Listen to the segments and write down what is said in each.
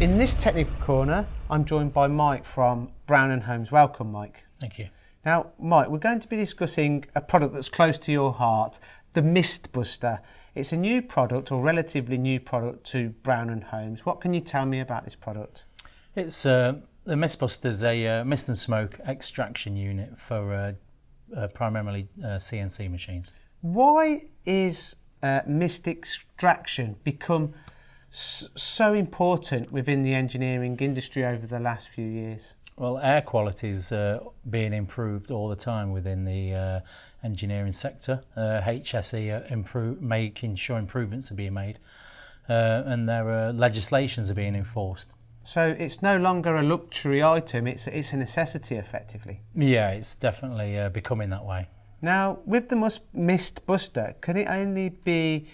In this technical corner, I'm joined by Mike from Brown and Holmes. Welcome, Mike. Thank you. Now, Mike, we're going to be discussing a product that's close to your heart, the MistBuster. It's a new product, or relatively new product, to Brown and Holmes. What can you tell me about this product? It's the MistBuster is a mist and smoke extraction unit for primarily CNC machines. Why is mist extraction become so important within the engineering industry over the last few years? Well, air quality is being improved all the time within the engineering sector. HSE are making sure improvements are being made, and their legislations are being enforced. So it's no longer a luxury item, it's a necessity effectively. Yeah, it's definitely becoming that way. Now, with the MistBuster, can it only be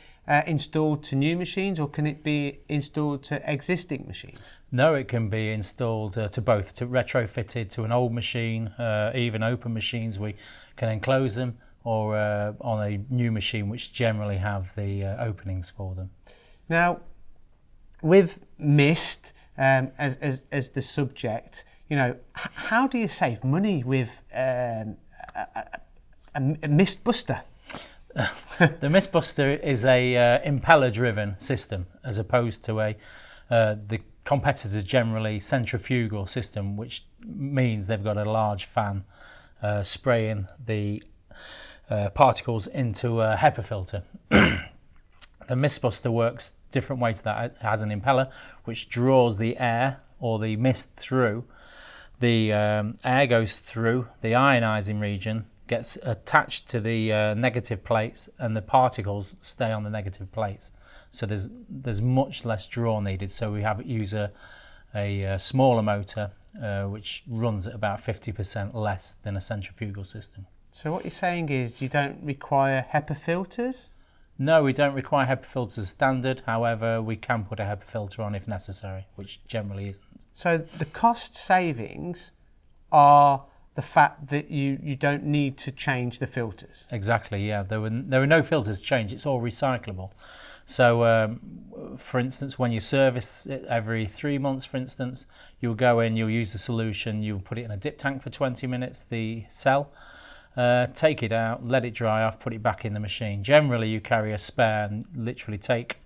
installed to new machines, or can it be installed to existing machines? No, it can be installed to both, to retrofitted to an old machine, even open machines. We can enclose them, or on a new machine which generally have the openings for them. Now, with mist as the subject, you know, how do you save money with a MistBuster? The MistBuster is a impeller-driven system, as opposed to the competitors generally centrifugal system, which means they've got a large fan spraying the particles into a HEPA filter. The MistBuster works different way to that. It has an impeller which draws the air or the mist through. The air goes through the ionizing region, gets attached to the negative plates, and the particles stay on the negative plates. So there's much less draw needed. So we use a smaller motor which runs at about 50% less than a centrifugal system. So what you're saying is you don't require HEPA filters? No, we don't require HEPA filters as standard. However, we can put a HEPA filter on if necessary, which generally isn't. So the cost savings are the fact that you don't need to change the filters. Exactly, yeah. There are no filters to change. It's all recyclable. So, for instance, when you service it every 3 months, for instance, you'll go in, you'll use the solution, you'll put it in a dip tank for 20 minutes, the cell, take it out, let it dry off, put it back in the machine. Generally, you carry a spare and literally take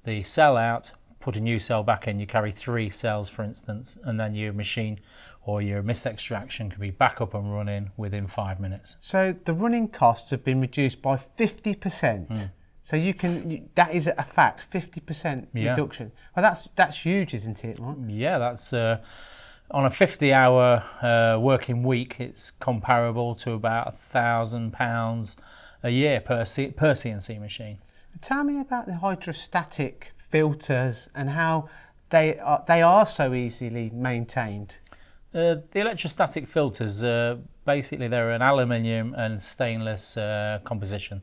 the cell out, put a new cell back in. You carry 3 cells, for instance, and then your machine or your mist extraction can be back up and running within 5 minutes. So the running costs have been reduced by 50%. So that is a fact, 50% reduction. Well, that's huge, isn't it, Mark? Yeah, that's on a 50-hour working week. It's comparable to about £1,000 a year per CNC machine. Tell me about the hydrostatic filters and how they are so easily maintained. The electrostatic filters, basically they're an aluminium and stainless composition.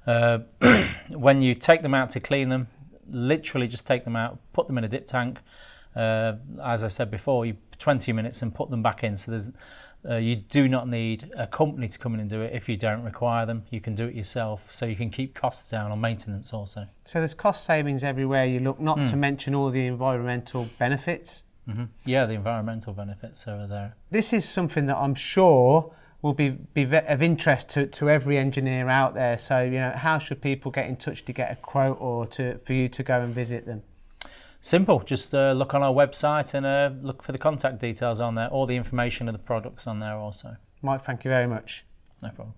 When you take them out to clean them, literally just take them out, put them in a dip tank. As I said before, 20 minutes and put them back in. So you do not need a company to come in and do it if you don't require them. You can do it yourself, so you can keep costs down on maintenance also. So there's cost savings everywhere you look, not to mention all the environmental benefits. Mm-hmm. Yeah, the environmental benefits are there. This is something that I'm sure will be of interest to every engineer out there. So, you know, how should people get in touch to get a quote or for you to go and visit them? Simple, just look on our website and look for the contact details on there, all the information of the products on there also. Mike, thank you very much. No problem.